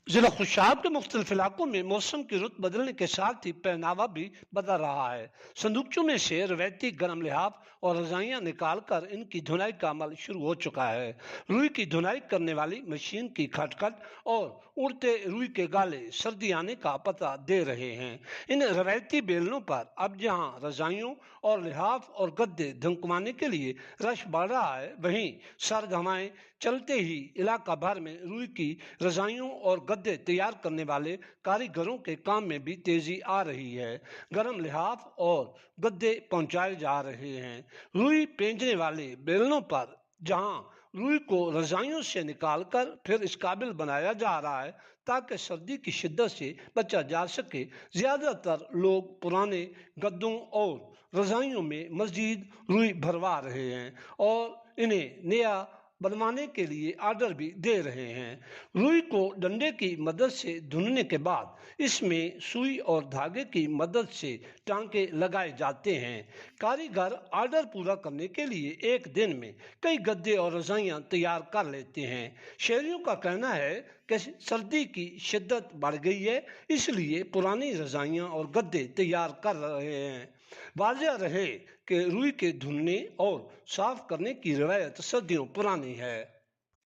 ضلع خوشاب کے مختلف علاقوں میں موسم کی رت بدلنے کے ساتھ ہی پہناوا بھی بدل رہا ہے۔ صندوقچوں میں سے روایتی گرم لحاف اور رضائیاں نکال کر ان کی دھنائی کا عمل شروع ہو چکا ہے۔ روئی کی دھنائی کرنے والی مشین کی کھٹکھٹ اور اڑتے روئی کے گالے سردی آنے کا پتہ دے رہے ہیں۔ ان روایتی بیلنوں پر اب جہاں رضائیوں اور لحاف اور گدے دھمکوانے کے لیے رش بڑھ رہا ہے، وہیں سرد ہوائیں چلتے ہی علاقہ بھر میں روئی کی رضائیوں اور گدے تیار کرنے والے کاریگروں کے کام میں بھی تیزی آ رہی ہے۔ گرم لحاف اور گدے پہنچائے جا رہے ہیں۔ روئی پینجنے والے بیلنوں پر جہاں روئی کو رضائیوں سے نکال کر پھر اس قابل بنایا جا رہا ہے تاکہ سردی کی شدت سے بچا جا سکے، زیادہ تر لوگ پرانے گدوں اور رضائیوں میں مزید روئی بھروا رہے ہیں اور انہیں نیا بنوانے کے لیے آرڈر بھی دے رہے ہیں۔ روئی کو ڈنڈے کی مدد سے دھننے کے بعد اس میں سوئی اور دھاگے کی مدد سے ٹانکے لگائے جاتے ہیں۔ کاریگر آرڈر پورا کرنے کے لیے ایک دن میں کئی گدے اور رضائیاں تیار کر لیتے ہیں۔ شہریوں کا کہنا ہے کہ سردی کی شدت بڑھ گئی ہے، اس لیے پرانی رضائیاں اور گدے تیار کر رہے ہیں۔ واضح رہے کہ روئی کے دھلنے اور صاف کرنے کی روایت صدیوں پرانی ہے۔